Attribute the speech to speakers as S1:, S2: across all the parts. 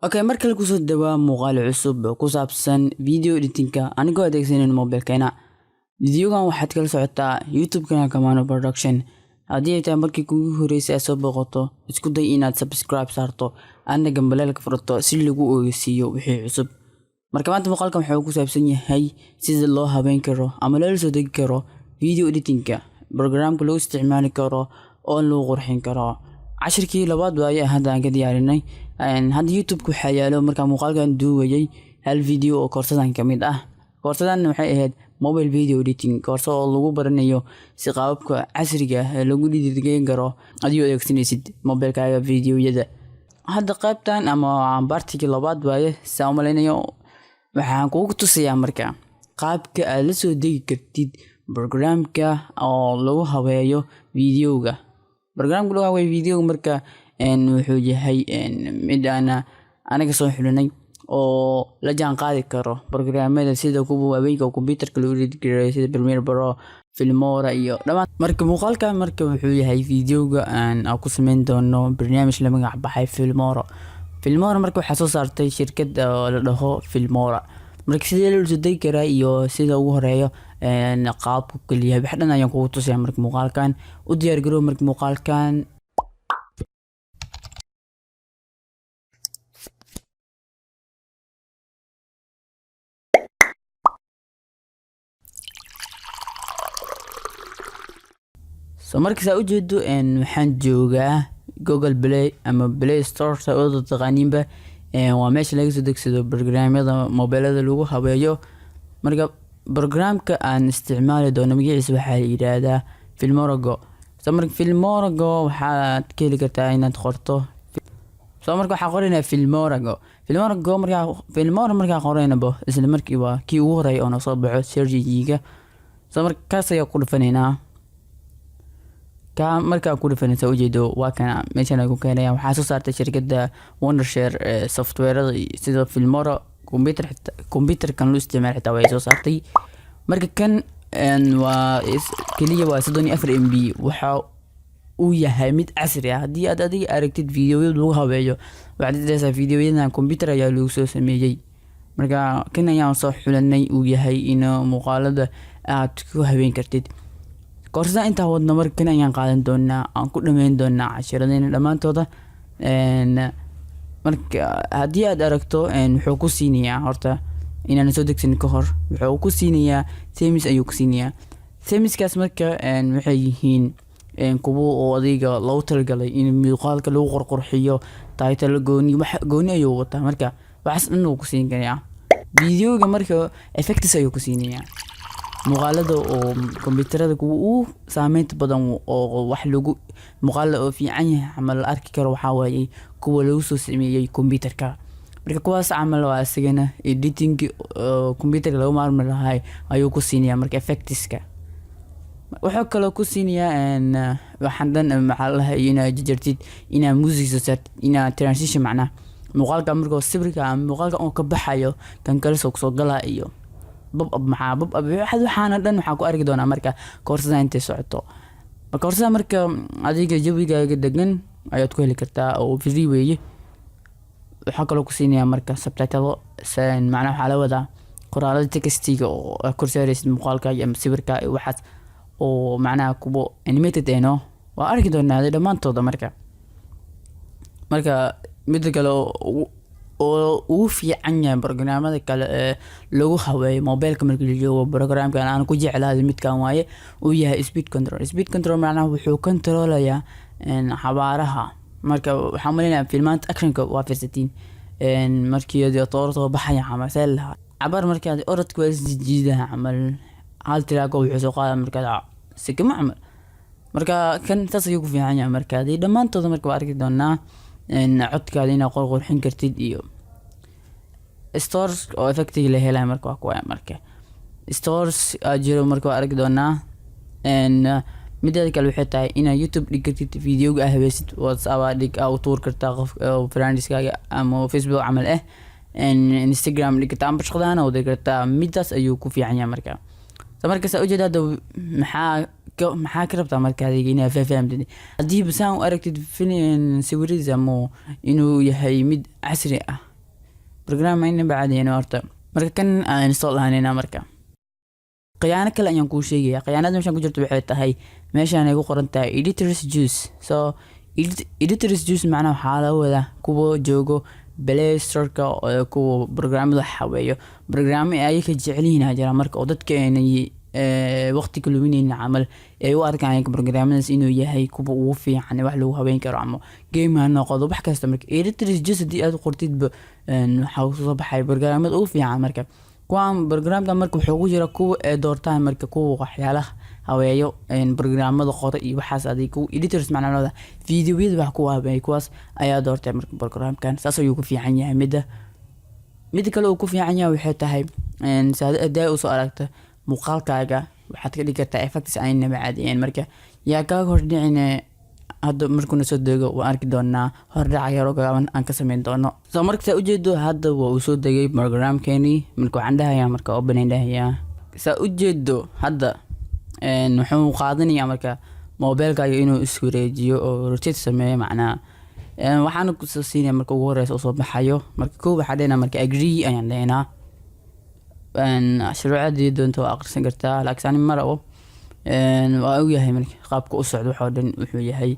S1: Okay, marka lagu soo dhawaa muuqaal cusub oo ku saabsan video editing-ka anigoo adeegsanaya mobilkeena. Videogan waxaad kala socotaa YouTube-kana Kamano Production. Haddii ay tahay markii kugu horeysay soo booqato, isku day inaad subscribe saarto, aadna gambaleelka furto si lagu ogeysiiyo wixii cusub. Marka maanta muuqaalkan wuxuu ku saabsan yahay sida loo habeyn karo ama loo soo degi karo video editing-ka, programka loo isticmaali karo oo loo qurxin karo. cashirkii labaad waaye hadda aan ka diyaarinay hadda YouTube-ku waxa yaalo marka muuqaalkan duubayay hal video oo koorsadan kamid ah. Koorsadan waxay ahayd mobile video editing, koorso oo lagu baranayo si qaababka casriga ah ee lagu dhiirigelin karo adigoo adeegsanaysid mobilkaaga videoyada. Hadda qaybtan ama bartigii labaad waaye saamaleynaya waxaan kugu tusayaa marka qaabka aad la soo degi kartid programka oo lagu habeeyo videoga. Programka lagu habeeyo video marka wuxuu yahay mid anaga soo xulinay oo la jaan qaadi karo programada sida kuwa waaweynka computerka lagu dhigay sida Premiere Pro, Filmora iyo dhamaan. Marka muuqaalka marka wuxuu yahay videoga aan ku sameyn doono barnaamij la magac baxay Filmora. Filmora marka waxa soo saartay shirkad la dhaho Filmora. marka sidee loo soo degi karaa iyo sida ugu horeeyo qaabka kaliya waxaan ayaan kugu tusayaa marka muuqaalkan u diyaar garow marka muuqaalkan. marka saa u jeedo waxaan joogaa Google Play ama Play Store oo taqaaniinba waa meesha laga soo degsado barnaamijyada mobilada lagu habeeyo. marka programka aan isticmaali doono magaciisa waxa la yiraahdaa Filmora Go. marka Filmora Go waxaad ka heli kartaa inaad qorto marka waxaan qoraynaa Filmora Go. marka qoraynaba isla markiiba kii ugu horeeyo oo soo baxo search-giga. marka kaas ayaa ku dhufanaynaa marka ku dhufanaysa ujeedo waa kana meeshan ay ku keenayaan waxa soo saartay shirkadda Wondershare software sida Filmora computer kan loo isticmaalo xitaa way soo saartay. marka kan waa kaliya waa 34 MB waxa uu yahay mid casri ah. haddii aad adiga aragtid videoyada lagu habeeyo waxaad dhigaysaa videoyadan computer ayaa lagu soo sameeyay. marka kan ayaan soo xulanay uu yahay in muuqaalada aad ku habeyn kartid. koorsada inta wadna markan ayaan qaadan doonaa aan ku dhameyn doonaa cashiradeen dhamaantooda. marka haddii aad aragto wuxuu ku siinayaa horta inaan soo degsin ka hor wuxuu ku siinayaa themes ayuu ku siinayaa. themeskaas marka waxay yihiin kuwa oo adiga loo talgalay in muuqaalka lagu qurxiyo title gooni ayuu wataa. marka waxaas dhan uu ku siin karaa videoga. marka effects ayuu ku siinayaa muuqaalada oo computerada kuwa uu saameynta badan oo wax lagu muuqaal oo fiican yahay amal arki karo waxa waaye kuwa lagu soo sameeyay computerka. marka kuwaas amal waa asagana editing computerka lagu maarmi lahaay ayuu ku siinayaa marka effectska. waxa kale ku siinayaa waxaan dhan maxaa la hayaa inaad jartid inaad music soo saartid inaad transition macna muuqaalka markuu sawirka muuqaalka oo ka baxayo kan kale soo gala iyo bab waxaana dhan waxaa ku arki doonaa marka koorsada intay socoto. koorsada marka adiga jawigaaga degan ayaad ku heli kartaa oo free weeye. waxaa kaloo ku siinayaa marka subtitle macnaha waxaa la wadaa qoraalada textiga oo kor saaraysid muuqaalka iyo sawirka iyo waxaas oo macnaha kuwa animated waa arki doonaa dhamaantooda. marka mid kale oo uu fiican yahay barnaamijyada kale ee lagu habeeyo mobilka marka la joogo programka aan ku jeclahay midkan waaye uu yahay speed control. macnaha wuxuu controlayaa xawaaraha. marka waxaan maleynayaa filmaanta actionka waa firsatiin markii ay toorto baxaya ama seel cabar marka ay orodka waa jiidaha amal hal tiraago wuxuu soo qaadaa marka si kama amal. marka kan taas ayuu ku fiican yahay marka dhamaantooda marka waa arki doonaa codkaada inaad qurxin kartid iyo stores oo effective la helay marka waa kuwa marka stores ajiro marka waa arki doonaa. midda kale waxay tahay inaad YouTube dhigtid videoga habeesid WhatsApp dhig aw tuur kartaa qof friendskaaga ama Facebook amal Instagram dhigta ama shaqadana oo dhigta midaas ayuu ku fiican yahay marka. marka saa u jeedaa maxaa ka rabtaa marka adiga inaad fahamtid haddii basaan u aragtid sawiradiisa ama inuu yahay mid casri ah program ayna bacadeen horta marka kan aan install ahaynaa marka qiyaano kale ayaan ku sheegaya qiyaanada meeshan ku jirto waxay tahay meeshan ay ku qoran tahay editors juice so editors juice macnaha waxa la wada kuwa joogo Play Store-ka oo kuwa programada haweeyo programme ay ka jecelihiin jira marka oo dadka ay waqti ku luminayna camal ay u arkaan programmadaas inuu yahay kuwa ugu fiican wax lagu habeyn karo ama game ha noqdo wax kasta marka editors juice hadii aad qortidba waxa soo baxay programmada ugu fiican marka kuwan programka marka wuxuu ku jira kuwa ay doortaan marka kuwa waxyaalaha haweeyo programmada qoro iyo waxaas aday ku editors macnaheedu videoyada wax ku habeey kuwaas ayaa doortay marka programkan saas ayuu ku fiican yahay mid kale oo ku fiican yahay waxay tahay saada aday u soo aragta muuqaalkaaga waxaad ka dhigi kartaa effects ayna macadeen marka yaa ka hordhicina hadda markuu soo dego waan arki doonaa hordhac yar oo gaaban aan ka sameyn doono soo marka u jeedo hadda wuu soo degay programkeeni marka waxaan dhahayaa marka open dhahayaa saa u jeedo hadda wuxuu qaadanayaa marka mobilkaaga inuu isku wareejiyo oo rotate sameeyo macnaa waxaan ku soo siinay marka ugu horeysa oo soo baxayo marka koob waxa dheena marka agree ayaan dheena shuruucdii doonto aqrisan kartaa laakiin mar oo waa uu yahay marka qaabka u socdo waxa dhan wuxuu yahay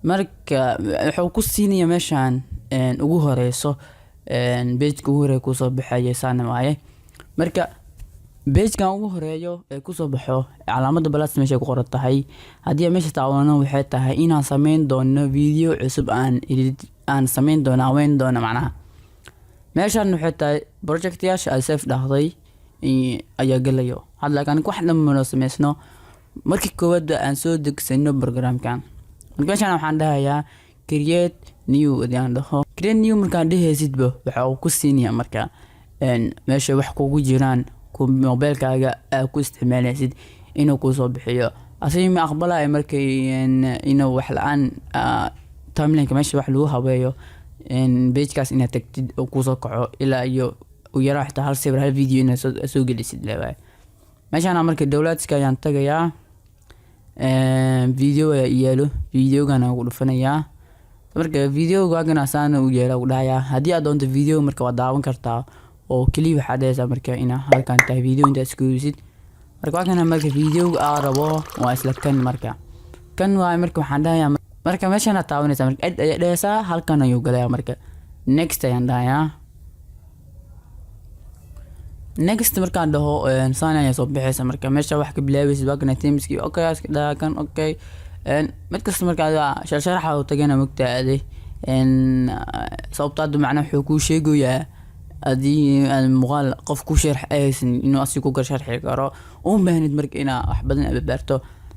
S1: marka wuxuu ku siinaya meeshan ugu horeyso page-ka ugu horeeyo ku soo baxay saana waaye marka page-kan ugu horeeyo ee ku soo baxo calaamada plus meesha ku qoran tahay hadii meesha taawano waxay tahay inaan sameyn doono video cusub aan sameyn doono weyn doono macnaha meeshan waxay tahay project-yaasha ay save dhahday ayaa galayo hadda kan wax dhammaan sameysno markii koowaad aan soo degsano programkan markaan waxaan dhahayaa create new ayaan dhaho create new markaan dhahaysidba waxa uu ku siinayaa marka meesha wax kugu jiraan ku mobilkaaga ku isticmaalaysid inuu ku soo bixiyo asii ma aqbalay markay inuu wax la'aan timeline-ka meesha wax lagu habeeyo page-kaas inaad tagtid oo ku soo kaco ilaa iyo u yara xitaa hal sawir hal video inaad soo gelisid leeyahay meeshaan marka dawladka ayaan tagayaa video yaalo videogana ugu dhufanayaa marka videogana saana u yeelo u dhaaya hadii aad doonto video marka waa daawan kartaa oo kaliya waxa dhaysa marka ina halkan tahay video inta isku yuusid marka waxaan marka video arabo waa isla kan waa marka waxaan dhahayaa marka meeshaan aad taawanaysaa marka aad ay dhaysa halkan ayuu galaya marka next ayaan dhahayaa next markaan dhaho saan ayaa soo bixaysa marka meesha wax ka bilaabaysid waa kana teamski okay aska dhaakan okay mid kasta marka sharaxa oo tagana magtaaday sababta macna wuxuu ku sheegayaa adii muuqaal qof ku sharxaysan inuu asigu ka sharxi karo oo baahnid marka ina wax badan abaarto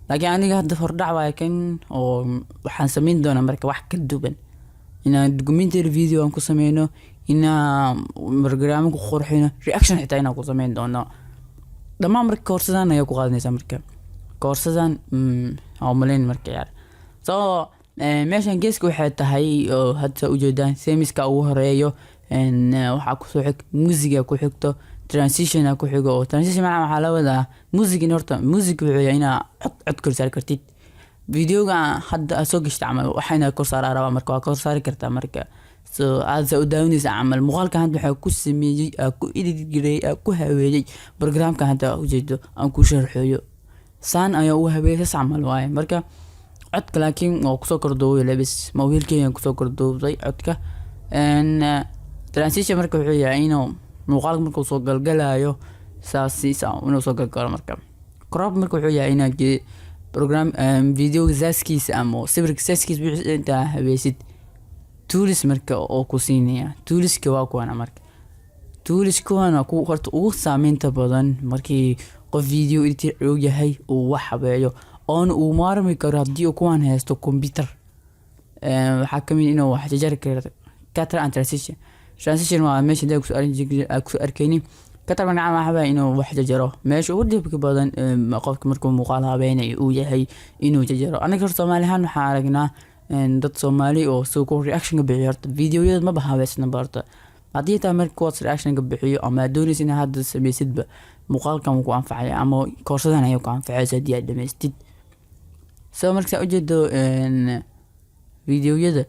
S1: laakiin aniga hadda hordhac waa kan oo waxaan sameyn doonaa marka wax ka duwan inaan documentary video aan ku sameeyno ina program ku qorxino reaction xitaa inaan ku sameyn doono dhamaan marka koorsadan ayaa ku qaadanaysa marka koorsadan oo maleen marka yar soo meeshan geeska waxay tahay oo hadda u jeedaan semiska ugu horeeyo waxa ku soo xig musiga ku xigto transition ku xigo oo transition waxa la wadaa music horta music wuxuu yahay ina cod kor saar kartid videoga hadda soo gishtaama waxayna kor saaraa marka waa kor saari kartaa marka so aad u daawanaysa amal muuqaalka hadda waxa ku sameeyay ku edit gareey ku haweeyay programka hadda u jeedo aan ku sharxayo saan ayaa u habeeyay amal waay marka codka laakiin oo ku soo kordhooyo labis mobilkeen ku soo kordhoobay codka transition marka wuxuu yahay inuu muuqaalka markuu soo galgalayo saasiisa inuu soo galgalo marka crop marka wuxuu yahay inaa program video zaaskiisa ama sawirka zaaskiisa wixii inta habeesid tools marka oo ku siinaya toolska waa kuwana marka toolska wana ku horta ugu saameynta badan markii qof video editor uu yahay uu wax habeeyo oo uu maarmi karo hadii uu kuwan haysto computer waxa kamid inuu wax jajari karo katra and transition waa meesha dadku ku arkayni katra macna waxa inuu wax jajaro meesha ugu dibka badan qofka markuu muuqaal habeynay uu yahay inuu jajaro anaga Soomaalihan waxa aragnaa dad Soomaali oo soo ku reaction ka bixiyo videoyada ma bahaweysna barta hadii taa markuu reaction ka bixiyo ama doonaysa in hadda sameeysidba muuqaalkan ku anfacay ama koorsadan ay ku anfacaysa hadii aad dhameystid soo marka ujeedo videoyada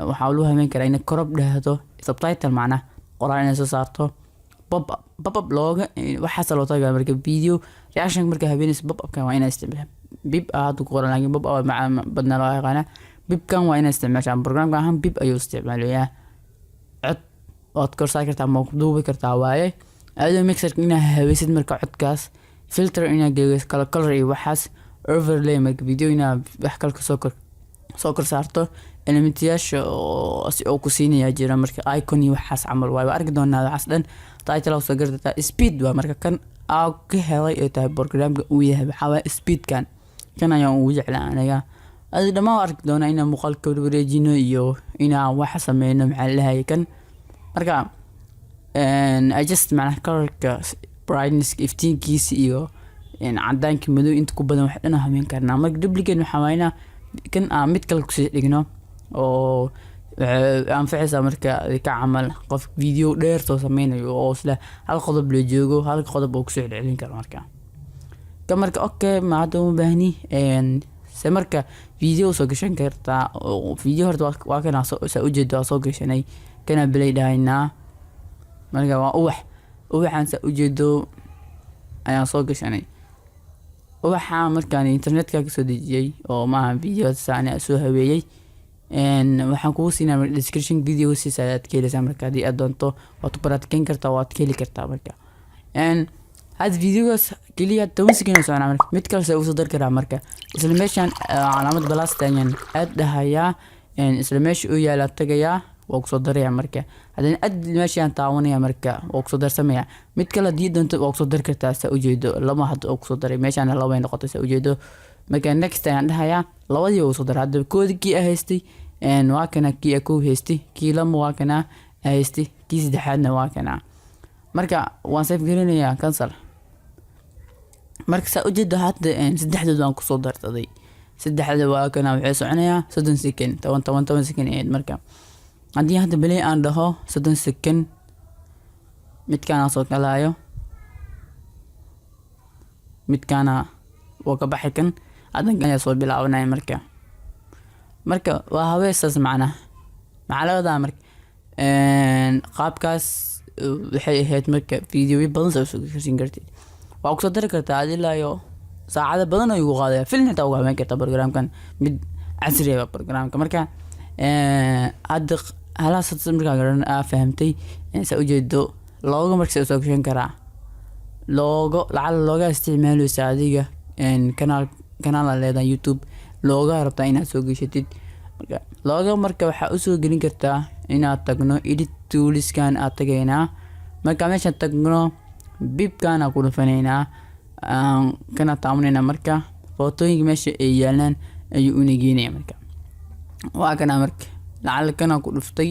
S1: waxaa loo hameyn karaa in crop dhahdo subtitle macna qoraal inay soo saarto pop up looga waxaas loo tagaa marka video reaction marka habeenis pop up kan waa inay isticmaashaa bib aad ku qoran laakiin pop up badna loo yaqaan bib kan waa inay isticmaashaa programka ahaan bib ayuu isticmaalayaa cod ood kor saari kartaa ama duubi kartaa waaye adoo mixer ina haweysid marka codkaas filter ina geeyo kala color iyo waxaas overlay marka video ina wax kale soo kor saarto elementyaasha oo ku siinaya jira marka icon iyo waxaas camal waa arki doonaa waxaas dhan title soo gartaa speed waa marka kan aa ka helay ee tahay programka uu yahay waxa speed kan ayaan ugu jeclaa aniga adi dhamaan arki doonaa inaan muuqaalka wareejino iyo inaan wax sameeyno maxaa lahayd kan marka I just macnaha colorka brightness iftiinkiisa iyo cadaanka madow inta ku badan wax dhan hameyn karnaa marka duplicate waxa waayna kan aan mid kale ku sii dhigno oo anfacaysa marka ka camal qof video dheer soo sameynayo oo isla hal qodob la joogo hal qodob oo ku soo celin karo marka okay ma hada u baahni se marka video soo gashan kartaa oo video horta waa kana soo ujeedo soo gashanay kana play dhahaynaa marka waa waxaan soo ujeedo ayaan soo gashanay waxa markaan internetka ka soo dejiyay oo ma video saani soo habeeyay waxaan ku siinaa description video si saad keelisa marka hadii aad doonto waad ku baratayn kartaa waad keeli kartaa marka had videos kaliya 10 second soo marka mid kale soo dar karaa marka isla meeshan calaamad plus taagan aad dhahaya isla meesha uu yaala tagaya oo ku soo daraya marka hadana aad meeshan taawanaya marka oo ku soo darsamaya mid kale hadii doonto oo ku soo dar kartaa sa ujeedo lama had oo ku soo daray meeshan laba ay noqotay sa ujeedo marka next time dhahaya labadii oo soo dar hadda koodkii haystay waa kana kii ku haystay kii lama waa kana haystay kii saddexaadna waa kana marka waan save garanayaa cancel marka sa ujeedo hadda saddexdood aan ku soo darsaday saddexda waa kana waxay soconayaa 30 second 10 second marka hadii hadda play aan dhaho 30 second midkaan soo galaayo midkaan waa ka baxay kan adan ayaa soo bilaabanay marka waa haweesas macna macalada marka qaabkaas waxay ahayd marka video badan soo gashin kartid waa ku soo dari kartaa adilaayo saacada badan ay ugu qaadaya film xitaa uga hameyn kartaa programkan mid casri ah programka marka hadda halaas marka garan fahamtay sa ujeedo looga marka soo gashan karaa looga isticmaaleysa adiga kanaal leedahay YouTube looga rabtaa inaad soo gashatid marka waxa u soo gelin kartaa inaad tagno edit tools kan aad tagaynaa marka meesha tagno bibkan ku dhufanayna kana taamunayna marka footooyinka meesha ay yaalaan ayuu u nageynaya marka waa kana marka lacalkana ku dhuftay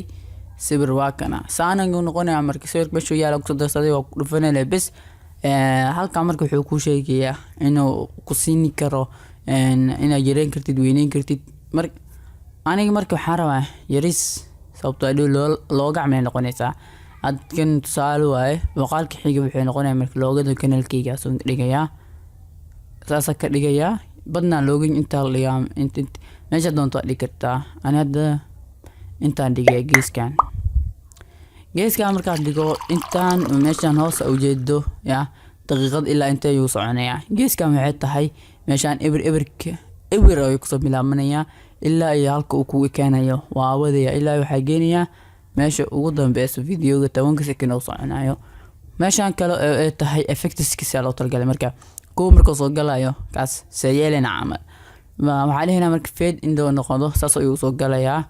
S1: sawir waa kana saanagu noqonaya marka sawir meesha yaala ku soo darsaday waa ku dhufanayna bas halka marka wuxuu ku sheegayaa inuu ku siini karo inaad yareen kartid weyneyn kartid marka aniga marka waxaan rabaa yaris sababtoo ah looga camay noqonaysaa adkan tusaale waaye muuqaalka xiga wuxuu noqonayaa marka loogada kanaalkayga soo dhigayaa saas ka dhigayaa badna loogin inta liyaam inta meesha doonto dhig kartaa ana hadda intaan dhigay geeskan marka dhigo intaan meeshan hoos u jeedo ya daqiiqad ilaa inta uu soconaya geeskan waxay tahay meeshan ewer ay ku soo bilaabanaya ilaa ay halka uu ku keenayo waa wadaya ilaa waxa geenaya meesha ugu dambeeyay videoga 10 second oo soconayo meeshan kale ay tahay effectskiisa loo talgalay marka marka soo galayo kaas sayeelena camal waxa leeyahay marka fade indoo noqdo saas ayuu soo galayaa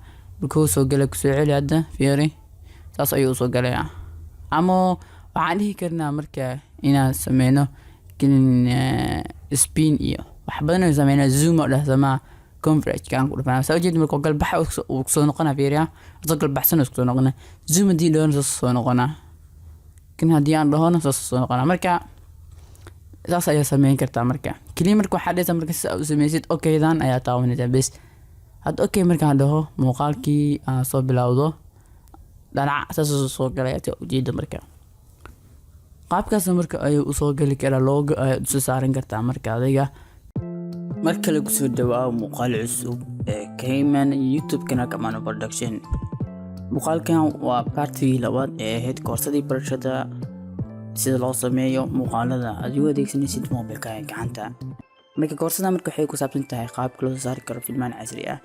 S1: marka soo galay ku soo celi hadda fiiri saas ayuu soo galayaa ama waxaan dhihi karnaa marka inaan sameeyno spin iyo wax badan oo sameeyna zoom oo dhahsama converge kan ku dhafana soo jeed marka galbax uu soo noqona fiiriya soo galbaxsan uu soo noqona zoom di doon soo noqona kan hadii aan dhahono soo noqona marka saas ayaa sameyn kartaa marka kaliya marka waxa dhaysa marka soo sameeysid okay dan ayaa taawanaysa bas had okay marka aan dhaho muuqaalkii aan soo bilowdo dhanac saas soo galay ujeedo marka qaabkaas marka ay u soo gali kara looga soo saaran kartaa marka adiga mar kale ku soo dhawaa muuqaal cusub ee Cayman YouTube-kana Kamano Production. Muuqaalkan waa partii labaad ee ahayd koorsadii barashada sida loo sameeyo muuqaalada adigoo adeegsanaysid moobilkaaga gacanta. Koorsada waxay ku saabsan tahay qaabka loo saari karo filmaan casri ah.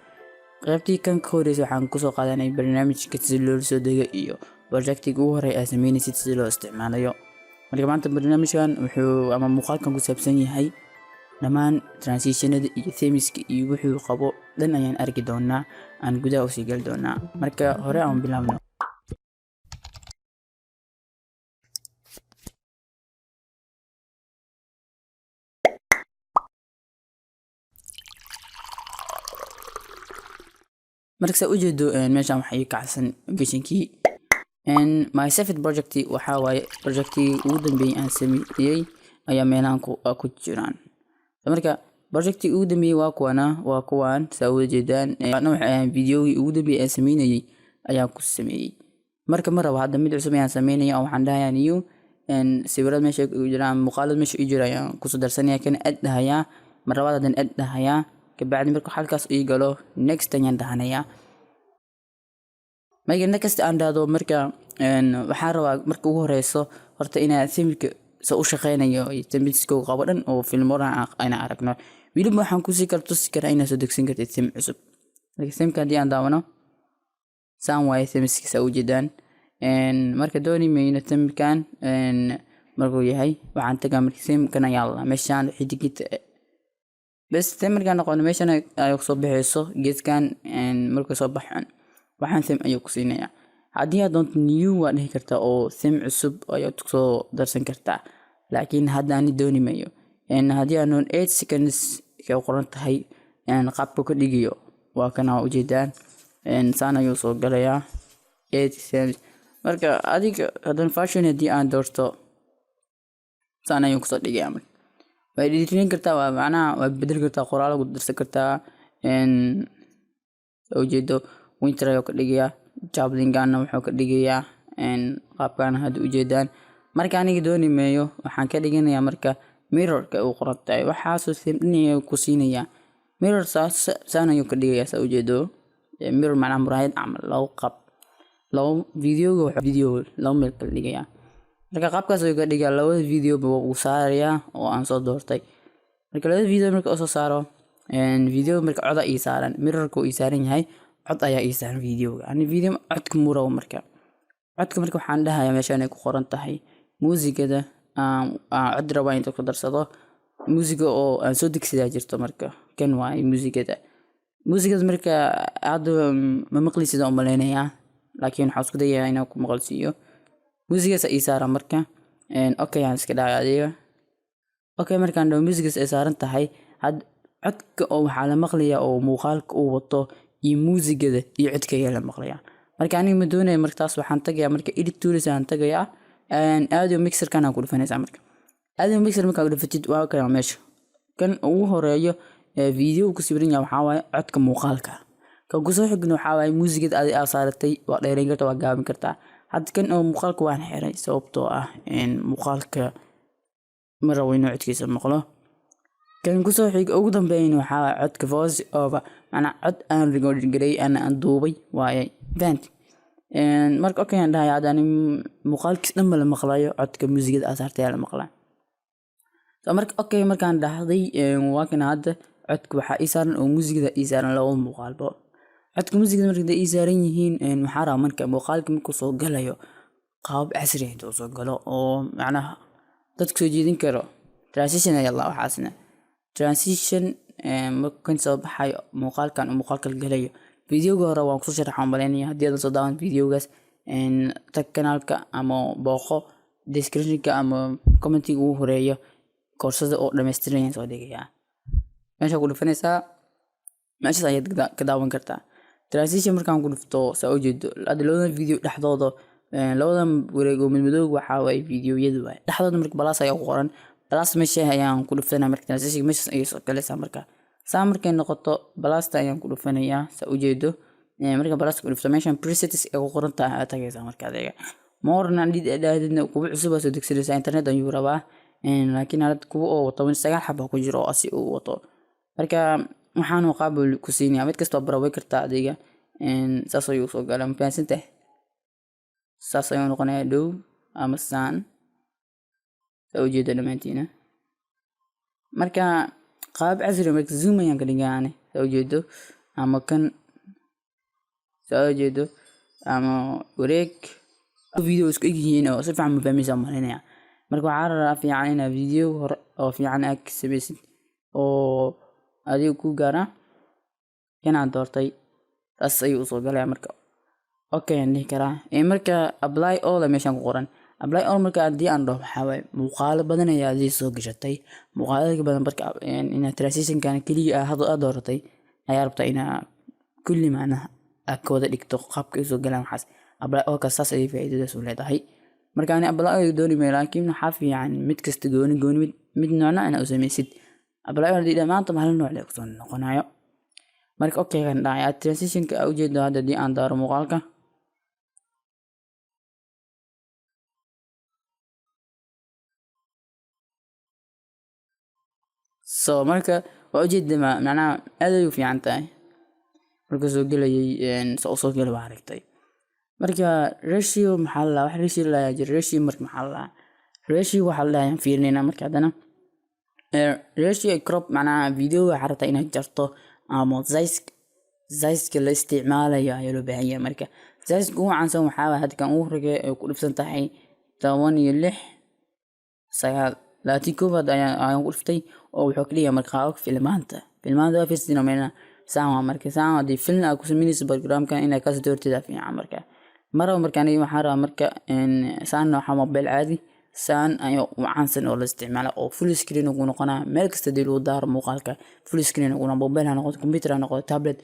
S1: Qaybtii kan ka horreysay waxaan ku soo qaadanay barnaamijka sida loo soo dego iyo projectiga ugu horreeya ee sameynaysid sida loo isticmaalayo. Maanta barnaamijkan muuqaalkan ku saabsan yahay dhammaan transitionada iyo themiska iyo wuxuu qabo dhan ayaan arki doonaa, aan gudaha u sii gali doonaa. Marka hore aan bilaabno. marka u jeedo meeshan waxay ka kacsan visionkii my saved project waxa waaye projectii ugu dambeeyay aan sameeyay ayaa meelaan ku jiraan. marka projectii ugu dambeeyay waa kuwan saa u jeedaan videogii ugu dambeeyay aan sameeyay ayaa ku sameeyay. marka maraba hadda mid cusub ayaan sameynaya oo waxaan dhahayaa new sawirada meesha ku jiraan muuqaalada meesha u jiraan ku soo darsanaya kan aad dhahayaa maraba hadan aad dhahayaa kabacdi marka halkaas ii galo next ayaan dhahanaya. next aan dhahdo marka waxaan rabaa marka ugu horeyso horta inaan themeka soo u shaqeynayo iyo themesiska qabo dhan oo filmora ayna aragno. wiliba waxaan ku sii tusi karaa inaan soo degsan kartid them cusub. themeka hadii aan daawano saan waaye themesiska saa u jeedaan. marka dooni mayno themekan markuu yahay waxaan tagaa marka themekan ayaa la meeshaan xidigita bas themekan noqono meeshan ay soo baxayso geedkan markuu soo baxan waxaan them ayuu ku siinayaa. haddii aad doonto new waa dhihi kartaa oo them cusub ayaad soo darsan kartaa, laakiin hadda ani dooni mayo. haddii aan 8 seconds ka qoran tahay qaabka ka dhigiyo waa kana ujeedaan saan ayuu soo galayaa 8 seconds. marka adiga hadan fashion haddii aan doorto saan ayuu kusoo dhigayaa. way editin kartaa waa macnaha waa bedel kartaa qoraal ugu darsan kartaa ujeedo winter ayuu ka dhigayaa jablingana wuxuu ka dhigayaa qaabkan hadda ujeedaan. marka aniga dooni maayo waxaan ka dhiganayaa marka mirrorka uu qoran tahay waxaasoo simdiniyo ku siinayaa mirror saan ayuu ka dhigayaa saa ujeedo mirror macnaha muraayad camal labo video labo meel ka dhigayaa. marka qaabkaas ayuu ka dhigayaa labada video uu saarayaa oo aan soo doortay. marka labada video marka uu soo saaro video marka cod ay saaran mirrorka uu saaran yahay cod ayaa ii saaran videoga ani video codka muraw marka waxaan dhahayaa meeshaan ay ku qoran tahay muusigada cod rabaa inta ku darsado muusiga oo aan soo degsadaa jirto. marka kan waa muusigada marka aad ma maqlisido oo maleynayaa laakiin waxaan isku dayayaa inaan ku maqalsiiyo muusigaas ay saaran marka okay aan iska dhahay adiga okay. markaan dhaw muusigaas ay saaran tahay codka oo waxaa la maqlayaa oo muuqaalka uu wato iyo muusigada iyo codka ayaa la maqlayaa. marka aniga ma doonayo markaas waxaan tagayaa marka edit tools aan tagayaa audio mixer kan aan ku dhufanaysaa. marka audio mixer marka ku dhufatid waa kan meesha kan ugu horeeyo video ku sawiran yahay waxaa waaye codka muuqaalka kan ku soo xigno waxaa waaye muusigada aad saaratay waa dheereyn kartaa waa gaabin kartaa. hadda kan oo muuqaalka waan xiray sababtoo ah muuqaalka ma rabo inuu codkiisa maqlo. kan ku soo xig ugu dambeeyay waxaa codka voice over ana cod aan recording garay aan duubay waaye event marka okay aan dhahay hadda muuqaalkiisa dhan la maqlayo codka muusigada asaartay la maqlaa. marka okay markaan dhahday waa kan hadda codka waxa ii saaran oo muusigada ii saaran labo muuqaalbo. codka muusigada marka ii saaran yihiin waxaa rabaa marka muuqaalka markuu soo galayo qaab casri ah intuu soo galo oo macnaha dadka soo jeedin karo transition ayaa la waxaasna transition markan soo baxay muuqaalkan galayo videoga hore waan ku sharaxaa maleynaya haddii aad soo daawan videogaas tag kanaalka ama booqo descriptionka ama commentiga ugu horeeyo koorsada oo dhameystiran soo dhigayaa meesha ku dhufanaysaa meeshaas ayaad ka daawan kartaa. transition markaan ku dhufto saa u jeedo labada video dhexdooda labada wareego madmadow waxaa waaye videoyada waaye dhexdooda marka balaas ayaa ku qoran balaas meesha ayaan ku dhuftanaa marka transition meeshaas ayay soo galaysaa. marka saa markay noqoto balaasta ayaan ku dhufanayaa saa u jeedo marka balaasta ku dhufto meeshan presets ay ku qoran tahay aad tagaysaa. marka adiga moorna dhididna kuwa cusub soo degsanaysaa internet ayuu rabaa laakiin halad kuwa oo 19 xabo ku jiro oo asi uu wato marka waxaan qaab ku siinayaa mid kasta baro way kartaa adiga saas ayuu soo galay ma fahansantahay saas ayuu noqonayaa dhow ama saan soo jeeda dhamaantiina marka qaab casri marka zoom ayaan ka dhigaane soo jeedo ama kan soo jeedo ama wareeg video isku egyihiin oo si fiican ma fahmaysaa malinaya marka waxaa rabaa fiican inaad video hore oo fiican aad samaysid oo adiga ku gaara inaan doortay taas ayuu soo galaya marka okay aan dhihi karaa marka apply all meeshaan ku qoran apply all marka haddii aan dhaho waxaa waaye muuqaalo badan ayaa adii soo gashatay muuqaalada badan marka inaad transitionkan keliya aad dooratay ayaa rabtaa inaad kulli macnaha aad ka wada dhigto qaabka ay soo galaan waxaas apply all kaas saas ayay faa'iidadaas u leedahay marka ani apply all dooni maayo laakiin waxaa fiican mid kasta gooni mid noocna inaad u samaysid apply all haddii dhammaanta hal nooc lee kusoo noqonayo marka okay kan dhacaya transitionka aa ujeedo hadda haddii aan daaro muuqaalka so marka waa ujeeda macnaha aad ay u fiican tahay marka soo gelayay soo gelay waa aragtay marka ratio maxaa la wax ratio la jiro ratio marka maxaa la ratio waxa la fiirnayna marka hadana ratio crop macnaha video waxa rabtaa inaad jarto ama size la isticmaalayo ayaa loo baahan yahay marka size ugu caansan waxaa hadkan uu rage ku dhibsan tahay 16 sagaal laakiin koobaad ayaan ku dhiftay oo wuxuu ka dhigaa marka qaabka filmaanta waa fiirsinaa meena saan marka saan hadii film aad ku sameynayso programkan inaad ka soo doortida fiican marka markaan waxaan rabaa marka saan waxa mobile caadi saan ayo caansan oo la isticmaalo oo full screen ugu noqonaa meel kasta dii loo daaro muuqaalka full screen ugu noqon mobile ha noqoto computer ha noqoto tablet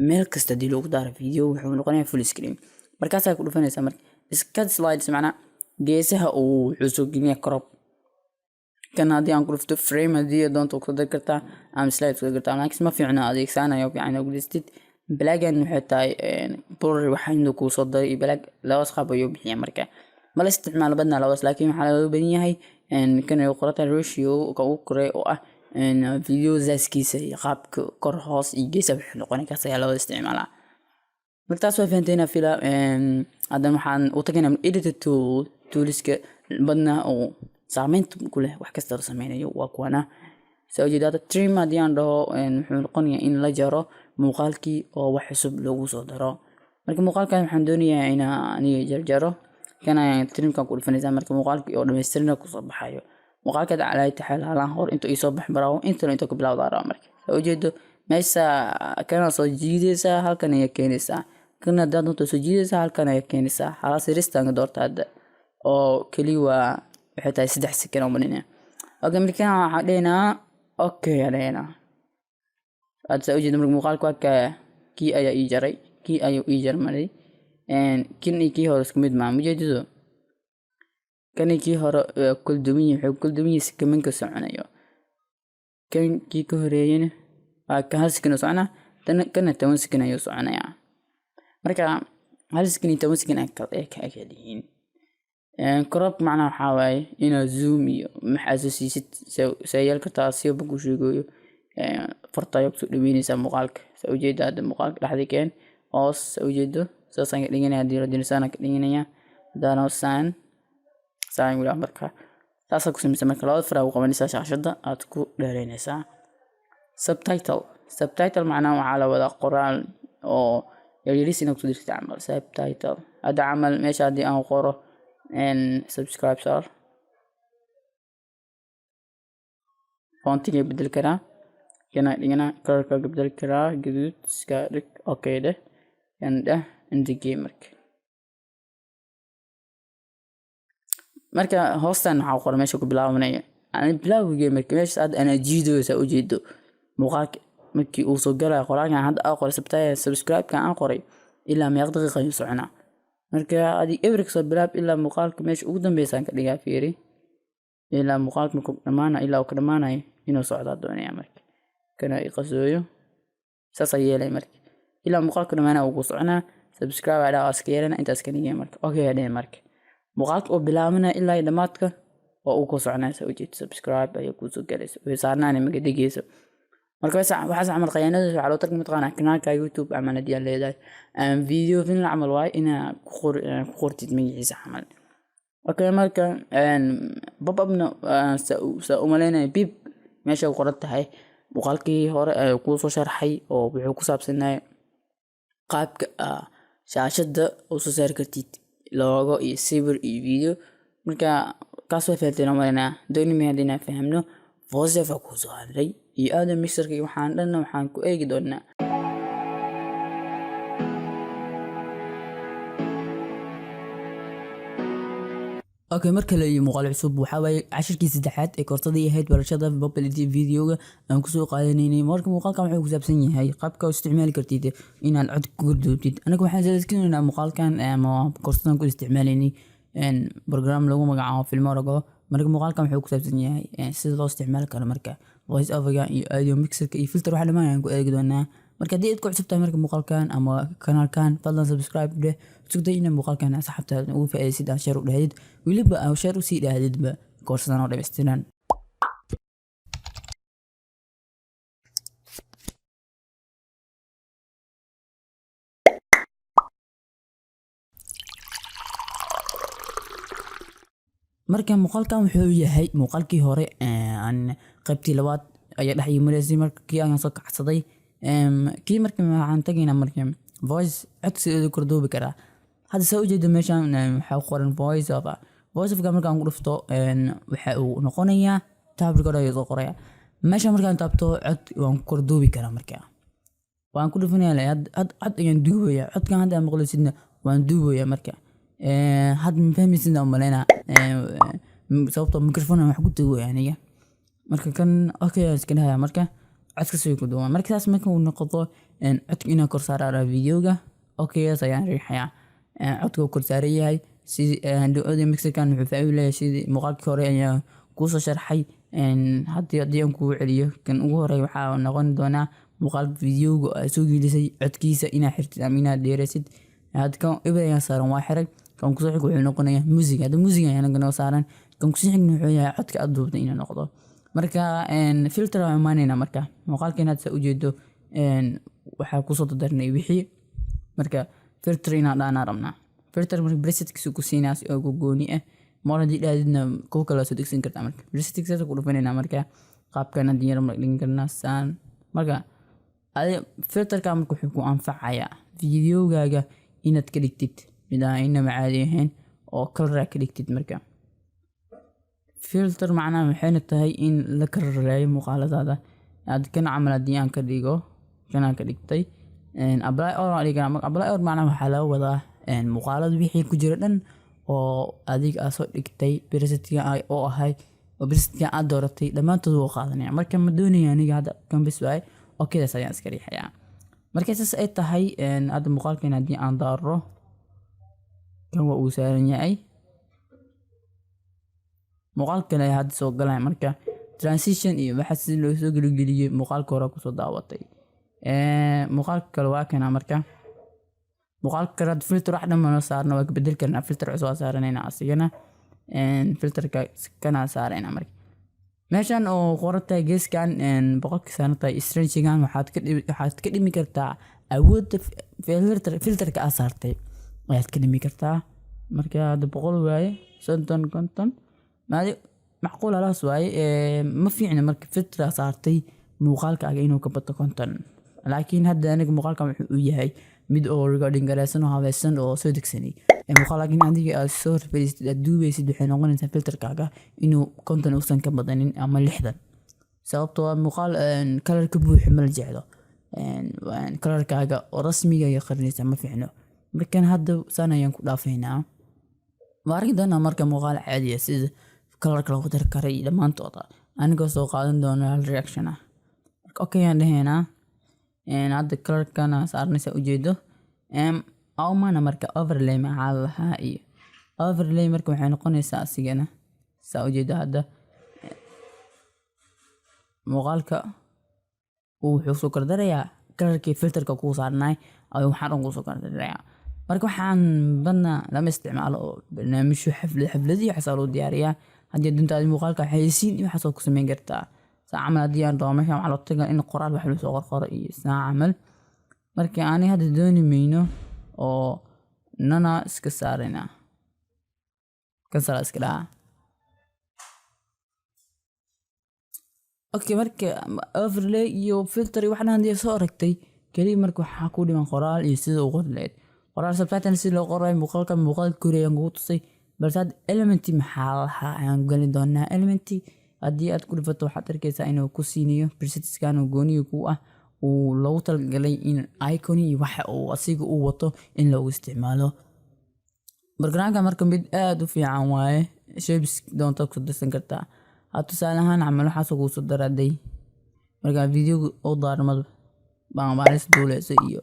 S1: meel kasta dii loo daaro video wuxuu noqonayaa full screen markaas aad ku dhufanaysaa marka iska slides macna geesaha uu wuxuu soo gelinayaa crop kan haddii aan ku dhufto frame haddii doonto ku dar kartaa ama slides ku dartaa laakiin ma fiicna adeegsanayo fiican ugu dhistid blagan waxay tahay blur waxaynu ku soo daray black lawas qaab ayuu bixiyaa marka ma la isticmaalo badna lawas laakiin waxa loo baahan yahay kan ay qorata ratio ka uu koray oo ah video size-kiisa iyo qaabka kor hoos iyo geesaha wuxuu noqon karaa ayaa loo isticmaalaa markaas waa fahanteena fila hadan waxaan u tagnaa editor toolska badna oo saameynta ku leh wax kasta oo sameeyo waa kuwana soo jeedada trim haddii aan dhaho wuxuu noqonayaa in la jaro muuqaalkii oo wax cusub lagu soo daro marka muuqaalkan waxaan doonayaa inaan jarjaro kana trimkan ku dhufanaysaa marka muuqaalkii oo dhameystiran ku soo baxayo muuqaalka calaa taxal halaan hor inta soo bax baraw inta ku bilowdaa marka soo jeedo meesha kana soo jiidaysaa halkan ay keenaysaa kana dadonto soo jiidaysaa halkan ay keenaysaa halaas ristaan doortaada oo kaliya waxay tahay 3 second oo malinaya okay markaan waxa dheynaa okay adeena aad soo jeedo marka muuqaalku waa kii ayaa ii jaray kii ayuu ii jarmaray kii hore isku mid ma mujeedido kii hore kul dumiye si kamanka soconayo kii ka horeeyana ka hal second socona kana 10 second ayuu soconaya marka hal second 10 second ay ka agadiin crop macna waxa waaye ina zoom iyo maxasuusisid sayal ka taasiyo bugu sheegayo fartayo ku dhameynaysa muuqaalka soo jeedada muuqaalka dhaxdikeen oo soo jeedo saasan ka dhiganaya diiradinaysan ka dhiganaya daano saan wala marka taas ku sameeyay marka loo fara u qabanaysa shaashada aad ku dheereynaysaa subtitle macna waxa la wada qoraal oo yariis inuu ku dirto amal subtitle hada amal meesha hadii aan qoro subscribe sar fontiga bedel karaa yana colorka bedel karaa gaduud iska dhig okay de yanda indige marka hoostan waxa qoran meesha ku bilaabanaya aan bilaawgay marka meesha aad ana jiidoosa u jeedo muuqaalka markii uu soo galay qoraalkan hadda aan qoray subscribe kan aan qoray ilaa meeq daqiiqo ayuu soconaa marka adi every soo bilaab ilaa muuqaalka meesha ugu dambeeysan ka dhigaa fiiri ilaa muuqaalka ku dhamaana ilaa uu ka dhamaanayo inuu socdo doonaya marka kana iqasooyo saas yeelay marka ilaa muuqaalka dhamaana uu ku soconaa subscribe ala askeerana intaas ka dhigay marka okay hadee marka muuqaalka oo bilaabana ilaa dhamaadka oo uu ku soconaa soo jeed subscribe ayaa ku soo galayso way saarnaanay maga dhigayso marka waxaas camal khiyaanada waxaa loo tarjuma mataqaanaa kanaalka YouTube camal haddii aad leedahay video fin la camal waaye inaa ku qortid magaciisa camal. Okay, marka pop-up-na saa u malaynaya bib meesha ku qoran tahay muuqaalkii hore kuu soo sharxay oo wuxuu ku saabsanahay qaabka shaashada u soo saari kartid logo iyo sawir iyo video. marka kaas way fahanteen malaynaa doonimi hadina fahamno voice ku soo hadlay iyo aad mixerka waxaan dhanna waxaan ku eegi doonaa. Okay, marka la yimaado muuqaal cusub waxa way cashirkii saddexaad ee koorsada ahayd barashada probability videoga aan ku soo qaadanaynay. marka muuqaalkan wuxuu ku saabsan yahay qaabka aad isticmaali kartid inaad cod ku gudubtid. anaga waxaan isticmaalnaa muuqaalkan ama koorsadan ku isticmaalaynay program lagu magacaabo Filmora. marka muuqaalkan wuxuu ku saabsan yahay sida loo isticmaali karo marka voice over iyo audio mixer iyo filter waxa dhamaan aan ku eegi doonaa. marka hadii aad ku cusubtahay marka muuqaalkan ama kanaalkan fadlan subscribe dheh isku day inaad muuqaalkan asxaabtaada ugu faa'iidaysid aan share u dhahdid weliba aan share u sii dhahdidba koorsadan oo dhameystiran. marka muuqaalkan wuxuu yahay muuqaalkii hore aan qaybtii labaad ayaa dhex yimaadey markii aan soo kacsaday kii markii waxaan tagaynaa markii voice codsigeedu kordoobi karaa. hadda soo jeedo meeshan waxa qoran voice over markaan ku dhufto waxa uu noqonayaa tab record ayuu soo qoraya. meeshan markaan taabto cod waan kordoobi karaa marka waan ku dhufanayaa had ayaan duubaya codkan hadda maqlaysidna waan duubaya marka had ma fahmaysidna malaynaa sababtoo microphone wax ku duubaya aniga marka kan okay iska dhahay marka codka soo ku duubaa. markaas marka uu noqdo codka inaan kor saaro videoga okay ayaan riixayaa codka uu kor saaran yahay si audio mixer-kan wuxuu faa'iido leeyahay sidii muuqaalkii hore ayaa ku soo sharxay. haddii aan ku celiyo kan ugu horeeyo waxa noqon doonaa muuqaal videoga ay soo gelisay codkiisa inaad xirtid ama inaad dheeraysid. hadkan ibrahim saaran waa xiray kan ku soo xig wuxuu noqonayaa music. hadda music ayaan naga saaran kan ku soo xigna wuxuu yahay codka aad duubtay inuu noqdo. marka filter aan imaanayna marka muuqaalkan aad soo ujeedo waxa ku soo darnay wixii marka filter inaan dhaana rabnaa. filter marka preset-kiisu ku siinaas oo gooni ah mar hadii dhaadidna ku kala soo degsan kartaa. marka preset-kiisa ku dhufanayna marka qaabkan hadii yar marka dhigin karnaa saan marka filter-ka marka wuxuu ku anfacayaa videogaaga inaad ka dhigtid mid aan caadi ahayn oo color ka dhigtid. marka filter macnaha waxay tahay in la karareeyo muuqaaladaada aad kana camal hadii aan ka dhigo kana ka dhigtay apply or macnaha waxa la wadaa muuqaalada wixii ku jira dhan oo adiga aad soo dhigtay preset-ka oo ahay oo preset-ka aad dooratay dhamaantood wuu qaadanaya. marka ma doonayo aniga hadda kan bis waay okay daas ayaan iska riixayaa. marka saas ay tahay hadda muuqaalkan hadii aan daaro kan waa uu saaran yahay muuqaalkan ay hadda soo galay. marka transition iyo waxa si loo soo geliyay muuqaalka hore ku soo daawatay muuqaalka kale waa kana marka muuqaalka rad filter wax dhan ma saarno waa bedel karnaa filter cusub saaranayna asigana filterka kana saarayna. marka meeshan oo qortay geeskan boqolkiiba saartay strange-gan waxaad ka dhimi kartaa awoodda filterka aad saartay ayaad ka dhimi kartaa. marka hada 100 waaye 50 maadi macquul alaas waaye ma fiicna marka filter saartay muuqaalkaaga inuu ka bato 50 laakiin hadda aniga muuqaalkan wuxuu yahay mid oo recording garaysan oo habaysan oo soo degsanay muuqaalkan adiga aad soo referenced aad duubaysid waxay noqonaysaa filterkaaga inuu 50 uusan ka badanin ama 60 sababtoo ah muuqaal colorka buuxi ma la jeclo colorkaaga oo rasmiga iyo qarnaysa ma fiicno. markan hadda saan ayaan ku dhaafaynaa waarigana marka muuqaal caadi ah sida colorka lagu dar karay dhamaantooda anigoo soo qaadan doona hal reaction ah. marka okay aan dhahaynaa hadda colorkana saarnaysa ujeedo awmaana marka overlay maxaa lahaa iyo overlay marka waxay noqonaysaa asigana saa ujeedo hadda muuqaalka wuxuu soo kordarayaa colorkii filterka ku saarnay ayuu waxaan ugu soo kordarayaa. marka waxaan badna lama isticmaalo barnaamijyo xaflad iyo xasaalo diyaariya hadii duntaada muuqaalka xayisiin iyo waxa soo ku sameyn kartaa saa camal haddii aan dhaho meeshaan waxaa loo tagaa in qoraal wax lagu soo qorqoro iyo saa camal. marka ani hadda dooni mayno oo nana iska saarayna kansala iska dhaca. okay marka overlay iyo filter iyo waxaan hadii soo aragtay kaliya marka waxaa ku dhiman qoraal iyo sida uu qori lahayd. qoraal subtitle si loo qoray muuqaal korean ugu tusay balse element maxaa lahaa aan galin doonaa. element haddii aad ku dhifato waxaad arkaysaa inuu ku siinayo presetskan oo gooniyo ku ah uu loogu talagalay in icon iyo waxa uu asiga u wato in lagu isticmaalo. barnaamijka marka mid aad u fiican waaye shapes doonto ku darsan kartaa. tusaale ahaan camal waxaas ugu soo daraday marka video oo daarmad baan baaris duuleysa iyo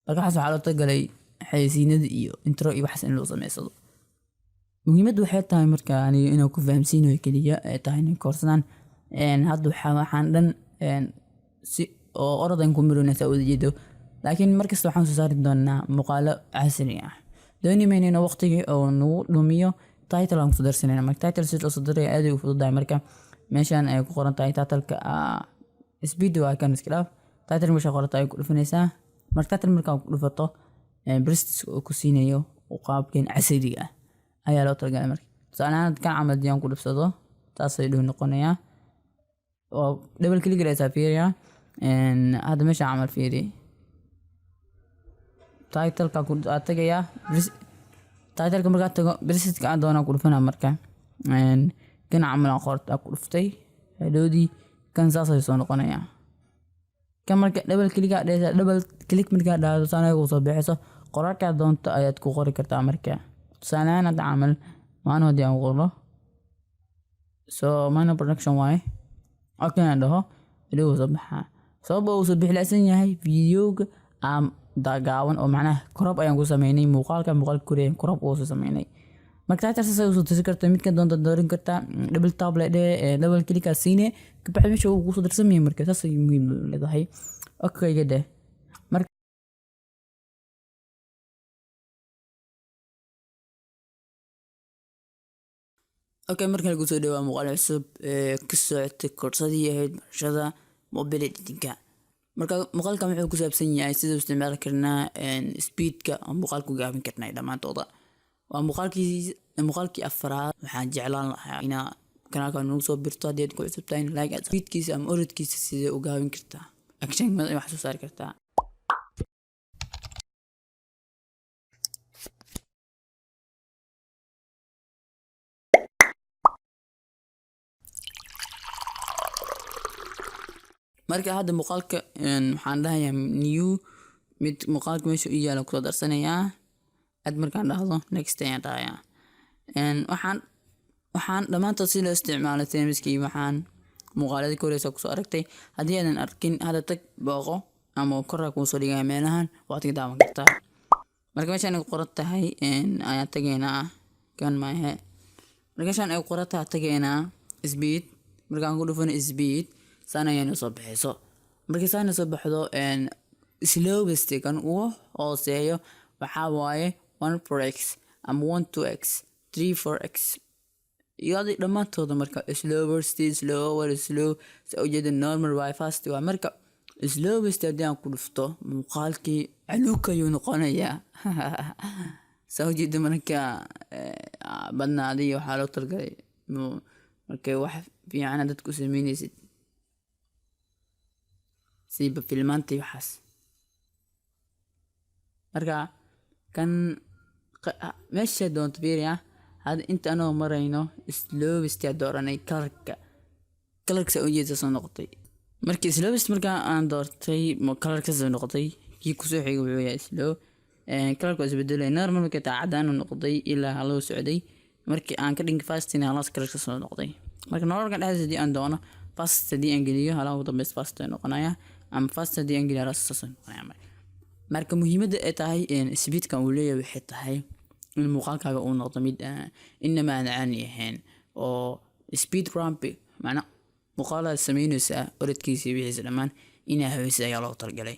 S1: marka waxaa loo tagalay xayeysiinada iyo intro iyo waxaas in loo sameeyo. muhiimaddu waxay tahay marka aniga inuu ku fahamsiinayo kaliya ay tahay in koorsadaan hadda waxaan dhan si oo oradan ku miroonaysa wada jeedo laakiin markasta waxaan soo saari doonaa muuqaalo casri ah. dooni maynayno waqtiga oo nagu dhumiyo title aan ku darsanayna. marka title si loo soo diray aad u fududahay. marka meeshaan ay ku qoran tahay title-ka speed waa kan iska dhaaf title meesha qorata ay ku dhufanaysaa. marka title marka ku dhufato presets oo ku siinayo qaabkan casri ah ayaa loo talagalay. marka tusaalahan kan camal diyan ku dhufsado taas ay dhuu noqonayaa oo double click galaysaa fiiriya hadda meesha camal fiiri title-ka ku tagaya title-ka marka tago preset-ka aan doona ku dhufana. marka kan camal qorta ku dhuftay hadhoodii kan saas ay soo noqonayaa. kan marka double click marka dhaado saanay ugu soo bixiso qoraalka doonto ayaad ku qori kartaa. marka tusaalahan hadda camal maano hadii aan qoro maano production waaye okay aan dhaho video soo baxaa sabab uu soo bixilaasan yahay videoga dagaawan oo macnaha crop ayaan ku sameynay muuqaal korean crop oo soo sameynay. marka title saas soo tusi kartaa midka doonto doorin kartaa double tap double click siine ka bixi meesha uu soo darsamay. marka saas ay muhiim leedahay. okay gada okay marka lagu soo dhawaado muuqaal cusub ka socotay koorsadii ahayd barashada mobile editing-ka. marka muuqaalka wuxuu ku saabsan yahay sida uu isticmaali karnaa speed-ka oo muuqaalku gaabin karnaa dhamaantooda. waa muuqaalkii afraad. waxaan jeclaan lahaa inaa kanaalka nagu soo birto haddii aad ku cusub tahay like speed-kiisa ama orodkiisa sidee u gaabin kartaa action mada wax soo saari kartaa. marka hadda muuqaalka waxaan dhahayaa new mid muuqaalka meesha u yaala ku darsanayaa ad markaan dhahdo next ayaan dhahayaa waxaan dhamaantood si loo isticmaalo temiskii waxaan muuqaalada koreysa kusoo aragtay. haddii aadan arkin hadda tag booqo ama korra kuu soo dhigaya meelahan waad ka daawan kartaa. marka meeshaan ay qoran tahay ayaan tagaynaa kan maahe marka meeshaan ay qoran tahay tagaynaa speed. markaan ku dhufano speed sana ayaan soo bixiso. marka sana soo baxdo slowest kan uu hooseeyo waxa waaye 1x ama 12x 34x iyadoo dhamaantooda marka slower slow soo jeeda normal way fast waa. marka slowest hadii aan ku dhufto muuqaalkii caluka ayuu noqonayaa soo jeeda marka badnaadii waxaa loo talagalay marka wax fiican dadku sameynaysid siiba filmaantii waxaas. marka kan meesha doonto fiiriya hadda inta anoo marayno slowest dooranay kalarka soo jeeda soo noqotay. marka slowest marka aan doortay kalarka soo noqotay kii ku soo xigay wuxuu yahay slow kalarka isbedelay normal marka cadaan noqday ilaa halo socday. markii aan ka dhigay fast in halas kalarka soo noqday. marka normal kan dhexdiisa aan doono fast hadii aan geliyo hala ugu dambeys fast noqonaya ama fast hadii aan geliyo ras soo noqonaya. marka muhiimadda ay tahay speed-ka uu leeyahay waxay tahay in muuqaalkaaga uu noqdo mid inama aan caani ahayn oo speed ramp macna muuqaalada sameynaysa orodkiisa wixiisa dhamaan inaa haweysa ayaa loo talagalay.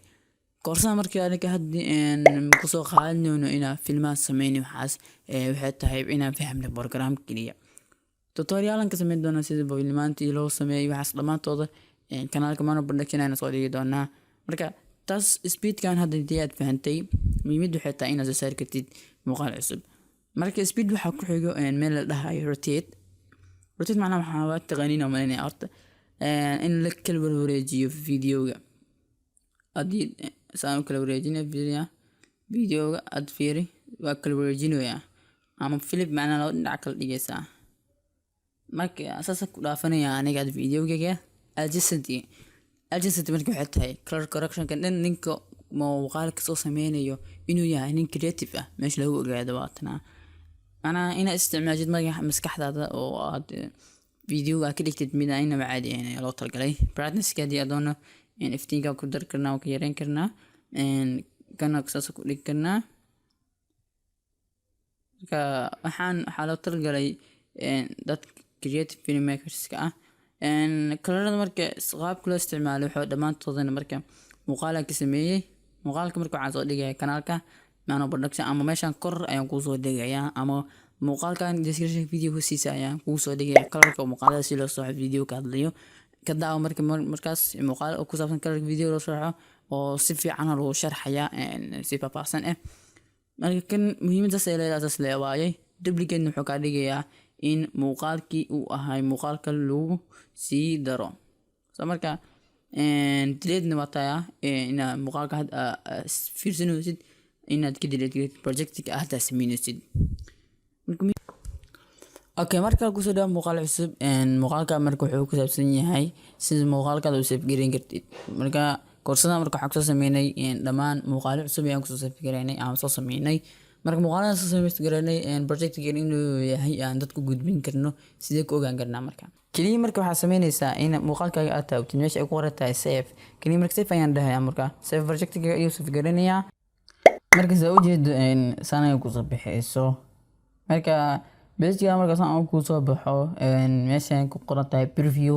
S1: koorsada markii aniga hadii ku soo qaadnayno inaa filmaan sameeyno waxaas waxay tahay inaan fahamno program kaliya tutorialan ka sameyn doonaa sida boilimaantii loo sameeyo waxaas dhamaantooda kanaalka Mano Production ayaan soo dhigi doonaa. Marka taas speedkan hadda hadii aad fahantay muhiimadu waxay tahay inaad soo saari kartid muuqaal cusub. marka speed waxa ku xigo meel la dhahayo rotate macnaha waxa waa taqaaniin ama inay arta in la kala wareejiyo videoga adii saan kala wareejina videoga ad fiiri waa kala wareejinaya ama flip macnaha loo dhinac kala dhigaysa marka asaas ku dhaafanaya aniga videoga adjacent marka waxay tahay color correction kan ninka muuqaalka soo sameynayo inuu yahay nin creative ah meesha lagu ogaado waatana ana ina isticmaajid maskaxdaada oo aad videoga ka dhigtid mid ayna caadi ah loo talgalay brightness ka hadii adoona in iftiinka ku dar karnaa oo ka yareyn karnaa kana saas ku dhig karnaa marka waxaan loo talgalay dad creative filmmakers ka ah colorada marka qaabka loo isticmaalo waxa dhamaantoodana marka muuqaalka ka sameeyay muuqaalka marka waxaan soo dhigay kanaalka Mano Production ama meeshan kor ayaan ku soo dhigayaa ama muuqaalkan description video hoostiisa ayaan ku soo dhigayaa colorka muuqaalada si loo soo video ka hadlayo ka daaw markaas muuqaal ku saabsan colorka video loo sharxo oo si fiican loo sharxaya si faahfaahsan marka kan muhiimada sayleedaas leeyahay duplicate wuxuu ka dhigayaa in muuqaalkii uu ahay muuqaalka lagu sii daro marka delete wataya ina muuqaalka fiirsanaysid inaad ka delete projectka aad sameynaysid okay marka ku soo dhaw muuqaal cusub muuqaalka marka wuxuu ku saabsan yahay sida muuqaalka uu save gareyn kartid marka koorsada marka waxa ku sameeynay dhamaan muuqaal cusub ayaan ku soo save gareynay ama soo sameeynay marka muuqaalada soo save gareynay projectka inuu yahay aan dadku gudbin karno sidee ku ogaan karnaa marka kaliya marka waxa sameynaysaa in muuqaalkaaga aad taabtid meesha ay ku qoran tahay save kaliya marka save ayaan dhahayaa marka save projectka ayuu save gareynayaa marka soo jeedo sanay ku soo bixayso marka basically marka saan ku soo baxo meesha ay ku qoran tahay preview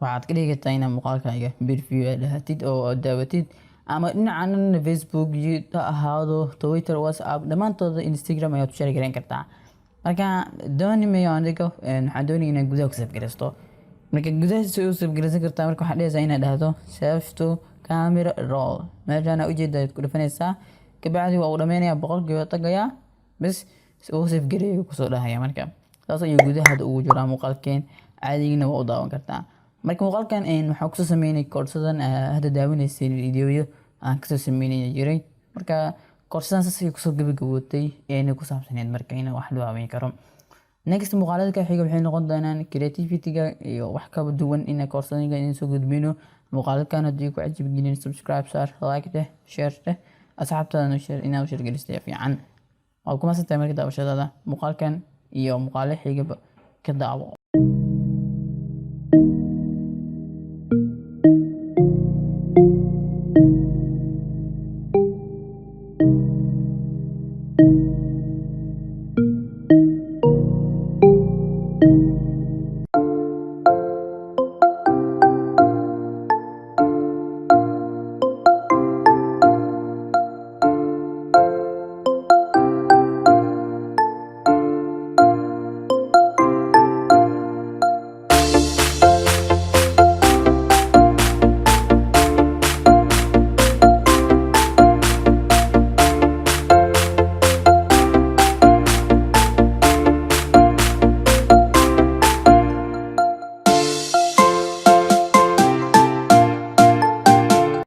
S1: waxaad ka dhigtaa in muuqaalkaaga preview aad dhahatid oo daawatid ama dhinacan Facebook ha ahaado Twitter WhatsApp dhamaantooda Instagram ayaad share gareyn kartaa marka dooni ma yaaniga waxaan doonay inaan gudaha ku save gareysto marka gudaha soo save gareysan kartaa marka waxa dhahaysaa inaad dhahdo save to camera roll meeshaan u jeedaad ku dhafanaysaa kabacdi waa u dhameynaya boqolkiiba tagaya bas oo save gareeyo ku soo dhahaya marka taas ayuu gudaha ugu jiraa muuqaalkeen caadiina waa u daawan kartaa marka muuqaalkan waxa ku soo sameeynay koorsadan hada daawaneysay videoyo aan ka soo sameeynay jiray marka koorsadan saasi ku soo gabagabootay ku saabsaneed marka in wax loo habeyn karo next muuqaalada ka xiga waxay noqon doonaan creativity-ga iyo wax ka duwan in koorsadayga in soo gudbino muuqaalkan hadii ku cajib gelin subscribe like share asxaabtaadana inaad share gelistay fiican oo kuma santay marka daawashadaada muuqaalkan iyo muuqaalo xiga ka daawo